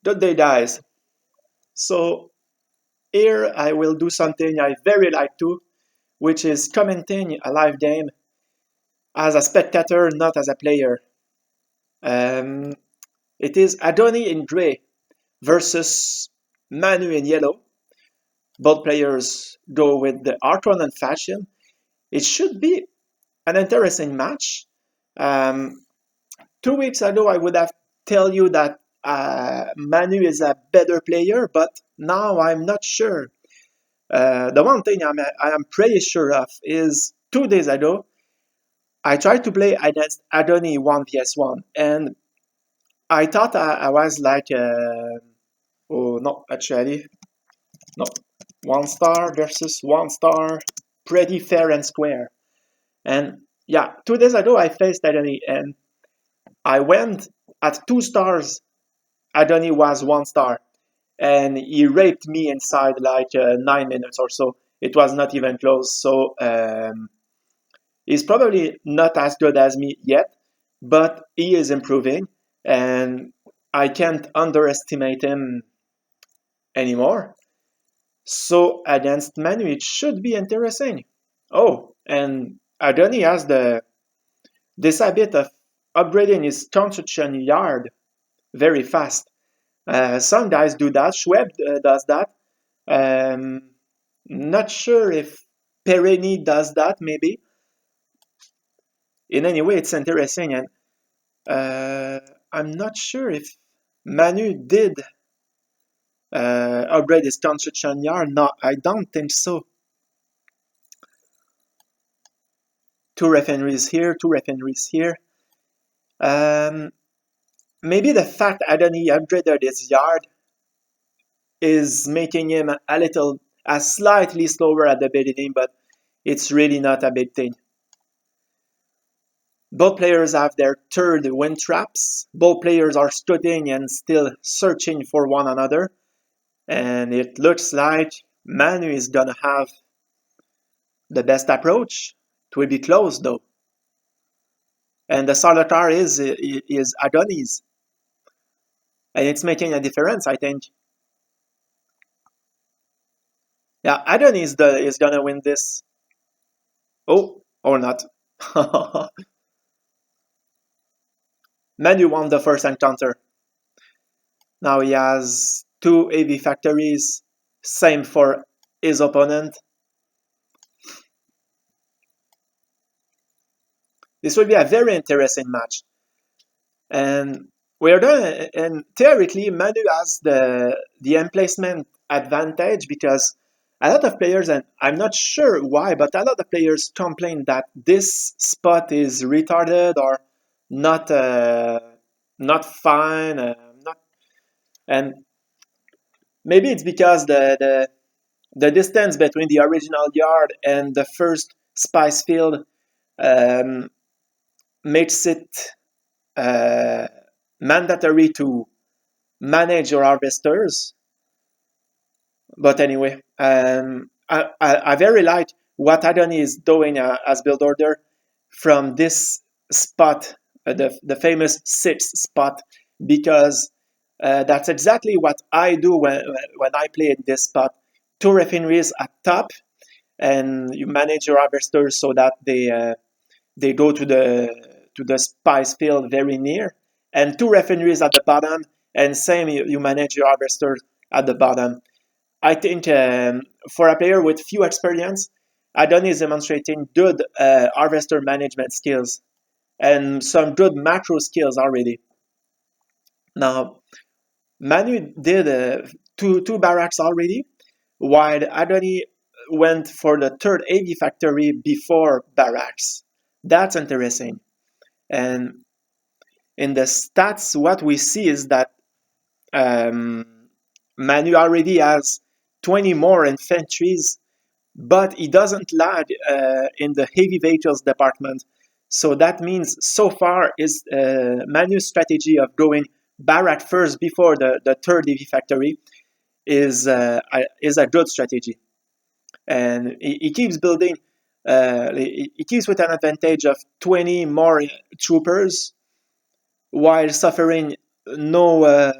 Good day, guys. So here I will do something I very like to, which is commenting a live game as a spectator, not as a player. Um, it is Agony in gray versus Manu in yellow. Both players go with the Harkonnen fashion. It should be an interesting match. Um, 2 weeks ago, I would have tell you that Manu is a better player, but now I'm not sure. The one thing I am pretty sure of is 2 days ago, I tried to play against Agony 1 vs 1, and I thought I was like, oh, no, actually, no, 1 star versus 1 star, pretty fair and square. And yeah, 2 days ago, I faced Agony, and I went at 2 stars. Agony was 1 star, and he raped me inside like 9 minutes or so. It was not even close. So, he's probably not as good as me yet, but he is improving, and I can't underestimate him anymore. So against Manu, it should be interesting. Oh, and Agony has this habit of upgrading his construction yard very fast. Some guys do that. Schweb does that. Um, Not sure if Pereni does that, maybe. In any way, it's interesting, and Uh, I'm not sure if Manu did upgrade his construction yard. No, I don't think so. Two refineries here, two refineries here. Um, Maybe the fact Agony upgraded his yard is making him slightly slower at the beginning, but it's really not a big thing. Both players have their third wind traps. Both players are studying and still searching for one another. And it looks like Manu is gonna have the best approach. It will be close though. And the Solitaire is Agony's. And it's making a difference, I think. Yeah, Agony is gonna win this. Oh, or not. Manu won the first encounter. Now he has 2 AV factories. Same for his opponent. This will be a very interesting match. And theoretically, Manu has the emplacement advantage because a lot of players, and I'm not sure why, but a lot of players complain that this spot is retarded or not not fine, not, and maybe it's because the distance between the original yard and the first spice field um, makes it uh, mandatory to manage your harvesters. But anyway, I very like what Agony is doing as build order from this spot, the famous sixth spot, because that's exactly what I do when I play in this spot. Two refineries at top, and you manage your harvesters so that they go to the spice field very near, and two refineries at the bottom, and same you manage your harvesters at the bottom. I think for a player with few experience, Agony is demonstrating good harvester management skills and some good macro skills already. Now, Manu did two barracks already, while Agony went for the third AV factory before barracks. That's interesting. And in the stats, what we see is that um, Manu already has 20 more infantries, but he doesn't lag in the heavy vehicles department. So that means so far is Manu's strategy of going barrack first before the third heavy factory is a good strategy. And he keeps building, he keeps with an advantage of 20 more troopers while suffering no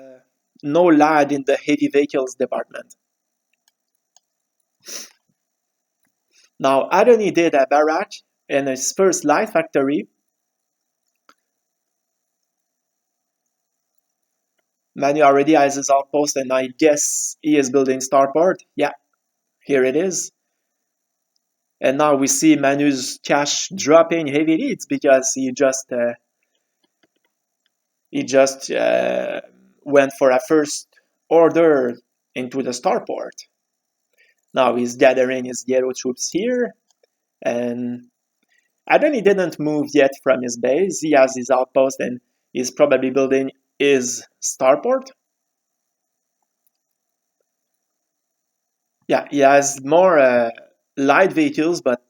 no lag in the heavy vehicles department. Now, Agony did a barrack and his first light factory. Manu already has his outpost, and I guess he is building starport. Yeah, here it is. And now we see Manu's cash dropping heavy leads because he just went for a first order into the starport. Now he's gathering his yellow troops here, and Agony didn't move yet from his base. He has his outpost and he's probably building his starport. Yeah, he has more light vehicles, but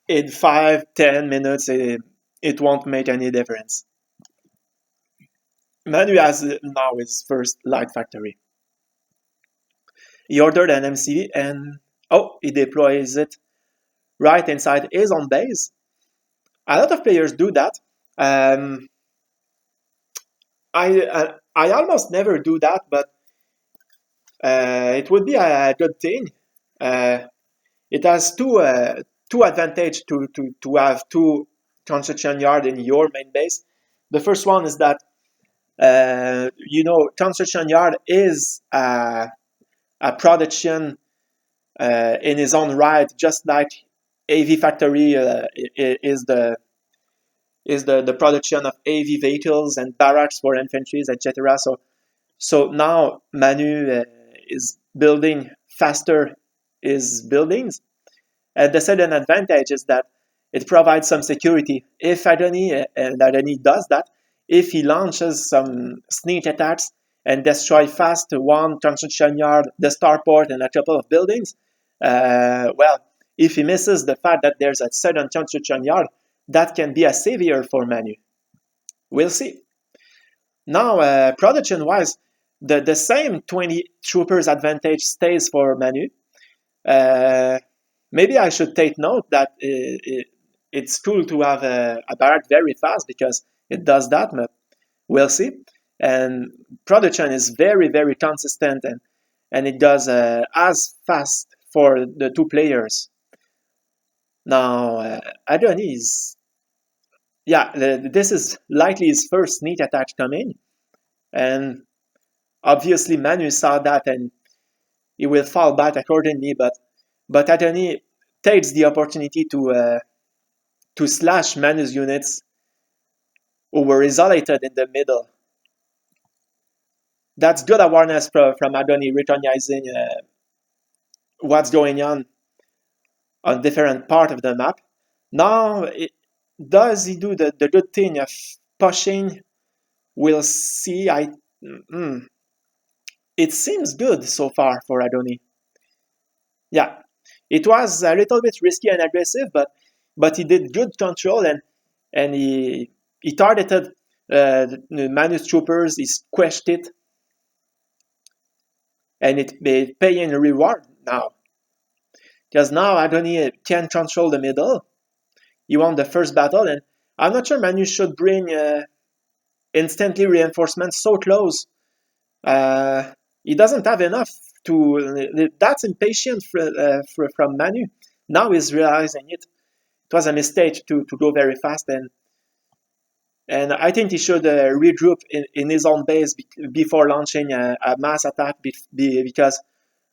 in 5-10 minutes, it won't make any difference. Manu has now his first light factory. He ordered an MCV and he deploys it right inside his own base. A lot of players do that. I almost never do that, but it would be a good thing. It has two advantages to have two construction yards in your main base. The first one is that construction yard is a production in his own right, just like AV factory is the production of AV vehicles and barracks for infantry, etc. So now Manu is building faster his buildings. The second advantage is that it provides some security. If Agony does that, if he launches some sneak attacks and destroy fast one construction yard, the starport, and a couple of buildings, if he misses the fact that there's a second construction yard, that can be a savior for Manu. We'll see. Now, production-wise, the same 20 troopers advantage stays for Manu. Maybe I should take note that it's cool to have a barrack very fast because it does that, but we'll see. And production is very, very consistent and it does as fast for the two players. Now, Agony is... this is likely his first sneak attack coming. And obviously Manu saw that and he will fall back accordingly, but Agony takes the opportunity to slash Manu's units who were isolated in the middle. That's good awareness from Agony, recognizing what's going on different part of the map. Now, does he do the good thing of pushing? We'll see. It seems good so far for Agony. Yeah, it was a little bit risky and aggressive, but he did good control and he targeted Manu's troopers. He squashed it, and it's paying a reward now. Because now Agony can control the middle. He won the first battle, and I'm not sure Manu should bring instantly reinforcements so close. He doesn't have enough to... That's impatient from Manu. Now he's realizing it. It was a mistake to go very fast, and I think he should regroup in his own base before launching a mass attack because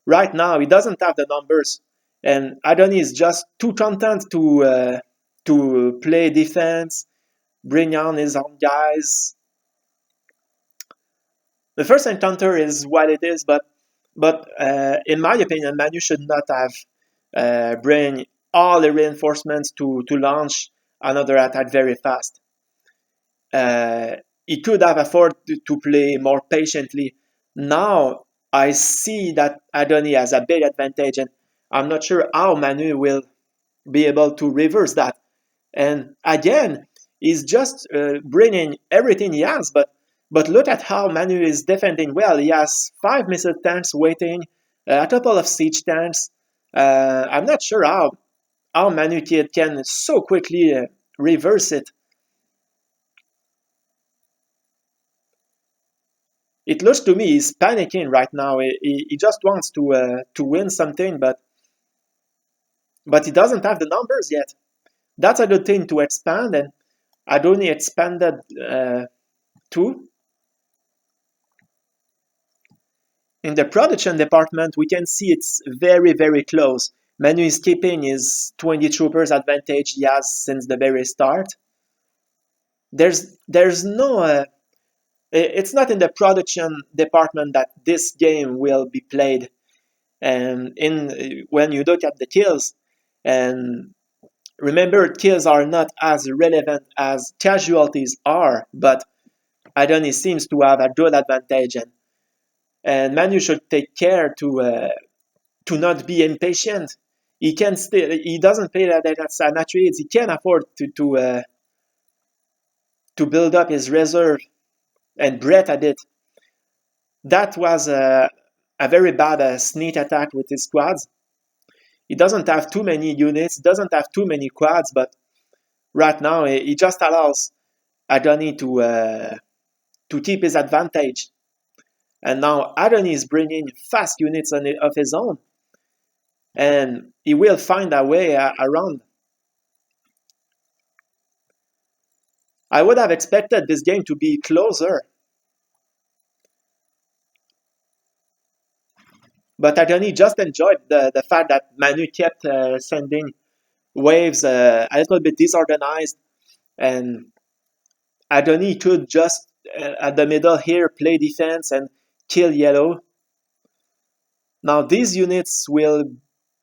right now he doesn't have the numbers, and Agony is just too content to play defense, bring on his own guys. The first encounter is what it is, but in my opinion, Manu should not have bring all the reinforcements to launch another attack very fast. He could have afforded to play more patiently. Now I see that Agony has a big advantage, and I'm not sure how Manu will be able to reverse that. And again, he's just bringing everything he has, but look at how Manu is defending well. He has 5 missile tanks waiting, a couple of siege tanks. I'm not sure how Manu can so quickly reverse it. It looks to me he's panicking right now. He just wants to win something, but he doesn't have the numbers yet. That's a good thing to expand, and Agony expanded too. In the production department, we can see it's very, very close. Manu is keeping his 20 troopers advantage he has since the very start. There's no it's not in the production department that this game will be played. And in when you look at the kills, and remember, kills are not as relevant as casualties are, but Adonis seems to have a good advantage, and Manu should take care to not be impatient. He doesn't play that at Sanatrides. He can afford to build up his reserve and breath a bit. That was a very bad sneak attack with his squads. He doesn't have too many units, doesn't have too many quads, but right now he just allows Agony to keep his advantage. And now Agony is bringing fast units of his own, and he will find a way around. I would have expected this game to be closer, but Agony just enjoyed the fact that Manu kept sending waves a little bit disorganized, and Agony could just at the middle here play defense and kill yellow. Now these units will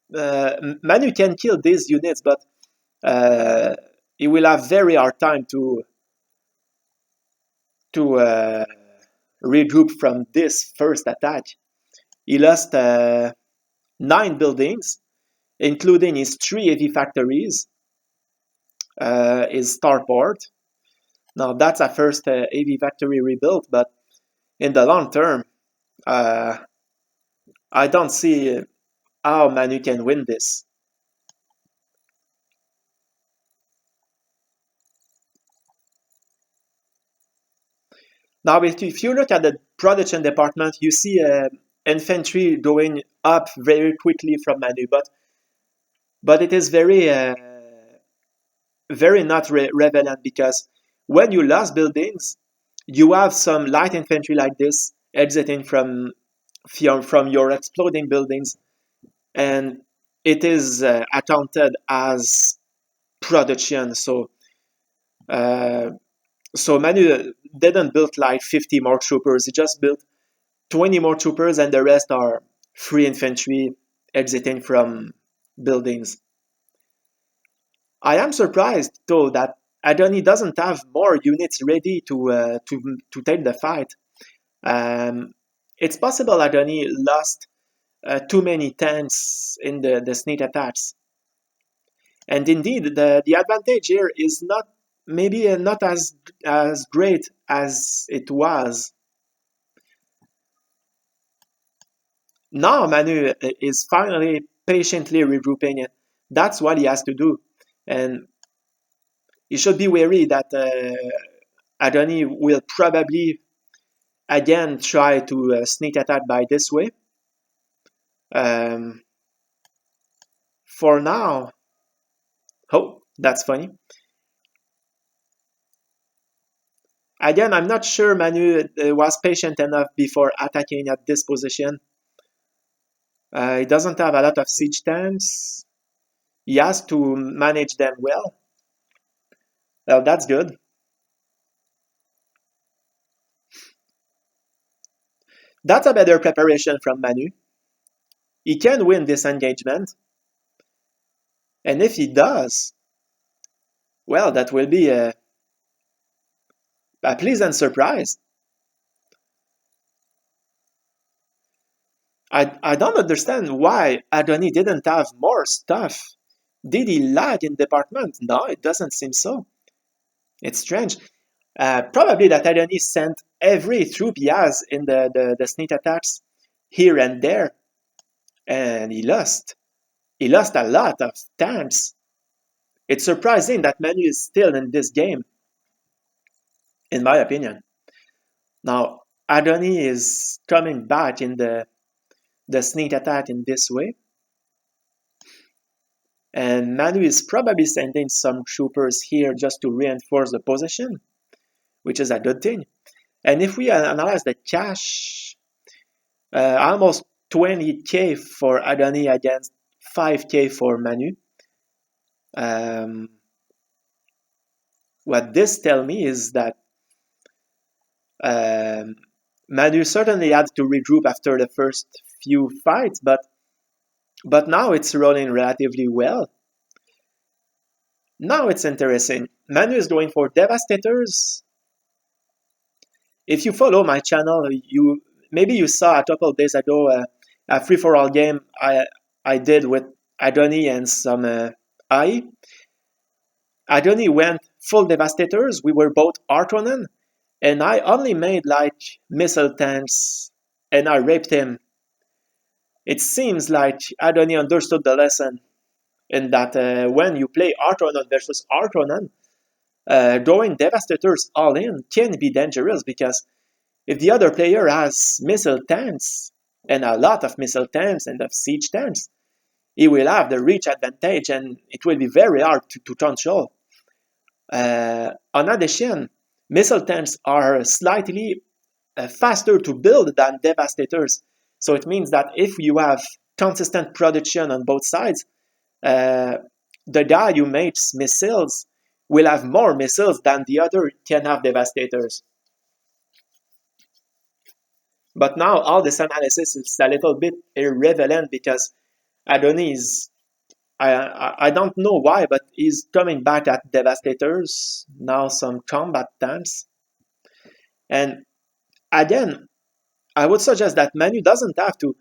Manu can kill these units, but he will have very hard time to regroup from this first attack. He lost 9 buildings, including his 3 heavy factories, his starport. Now that's a first heavy factory rebuilt, but in the long term, I don't see how Manu can win this. Now, if you look at the production department, you see infantry going up very quickly from Manu, but it is very not relevant, because when you lose buildings, you have some light infantry like this exiting from your exploding buildings, and it is accounted as production. So Manu didn't build like 50 more troopers. He just built 20 more troopers, and the rest are free infantry exiting from buildings. I am surprised, though, that Agony doesn't have more units ready to take the fight. It's possible Agony lost too many tanks in the sneak attacks. And indeed, the advantage here is not maybe not as great as it was. Now Manu is finally patiently regrouping it. That's what he has to do. And he should be wary that Agony will probably again try to sneak attack by this way. For now, oh, that's funny. Again, I'm not sure Manu was patient enough before attacking at this position. He doesn't have a lot of siege tanks. He has to manage them well. Well, that's good. That's a better preparation from Manu. He can win this engagement. And if he does, well, that will be a pleasant surprise. I don't understand why Agony didn't have more stuff. Did he lag in department? No, it doesn't seem so. It's strange. Probably that Agony sent every troop he has in the sneak attacks here and there, and he lost. He lost a lot of tanks. It's surprising that Manu is still in this game, in my opinion. Now, Agony is coming back in the sneak attack in this way. And Manu is probably sending some troopers here just to reinforce the position, which is a good thing. And if we analyze the cash, almost 20k for Agony against 5k for Manu. What this tells me is that Manu certainly had to regroup after the first few fights, but now it's rolling relatively well. Now it's interesting. Manu is going for Devastators. If you follow my channel, maybe you saw a couple of days ago a free-for-all game I did with Agony and some AI. Agony went full Devastators. We were both Harkonnen, and I only made like missile tanks, and I raped him. It seems like Agony understood the lesson in that when you play Harkonnen versus Harkonnen, going Devastators all in can be dangerous, because if the other player has missile tanks, and a lot of missile tanks and of siege tanks, he will have the reach advantage, and it will be very hard to control. In addition, missile tanks are slightly faster to build than Devastators. So it means that if you have consistent production on both sides, the guy who makes missiles will have more missiles than the other can have Devastators. But now all this analysis is a little bit irrelevant, because Agony is, I don't know why, but he's coming back at Devastators, now some combat tanks. And again, I would suggest that Manu doesn't have to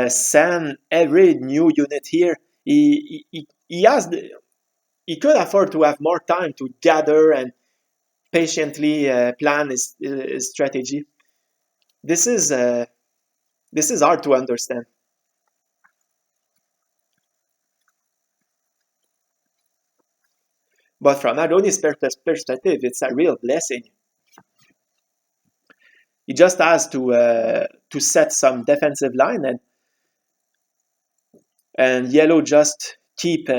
send every new unit here. He could afford to have more time to gather and patiently plan his strategy. This is hard to understand. But from Agony's perspective, it's a real blessing. He just has to set some defensive line, and yellow just keep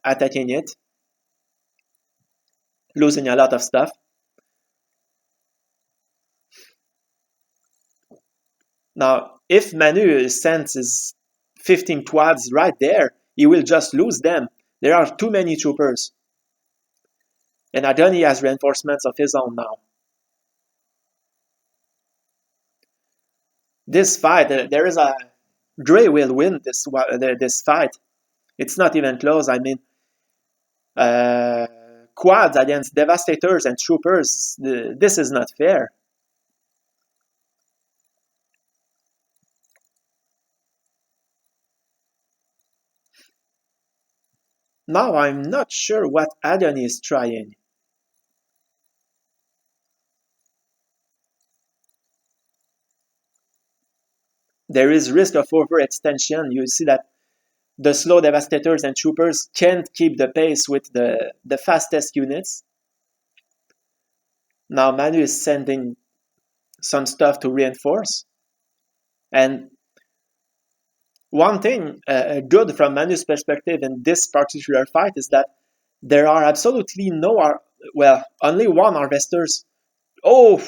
attacking it, losing a lot of stuff. Now, if Manu sends his 15 quads right there, he will just lose them. There are too many troopers. And Agony has reinforcements of his own now. This fight, there is a Grey will win this fight. It's not even close. I mean, quads against Devastators and Troopers, this is not fair. Now I'm not sure what Agony is trying. There is risk of overextension. You see that the slow Devastators and Troopers can't keep the pace with the fastest units. Now Manu is sending some stuff to reinforce. And one thing good from Manu's perspective in this particular fight is that there are absolutely only one harvesters. Oh,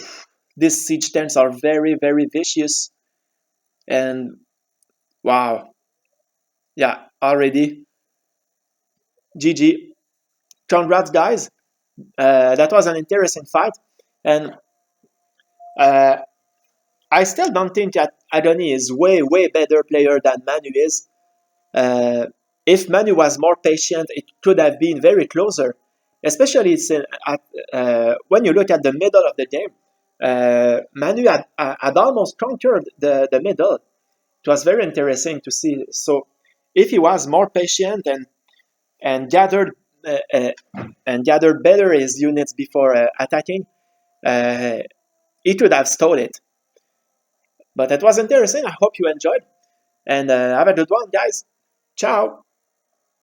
these siege tanks are very, very vicious. And wow. Yeah, already. GG. Congrats, guys. That was an interesting fight. And I still don't think that Agony is way, way better player than Manu is. If Manu was more patient, it could have been very closer. Especially when you look at the middle of the game, Manu had almost conquered the middle. It was very interesting to see. So if he was more patient and gathered better his units before attacking, he could have stole it. But it was interesting. I hope you enjoyed. And have a good one, guys. Ciao.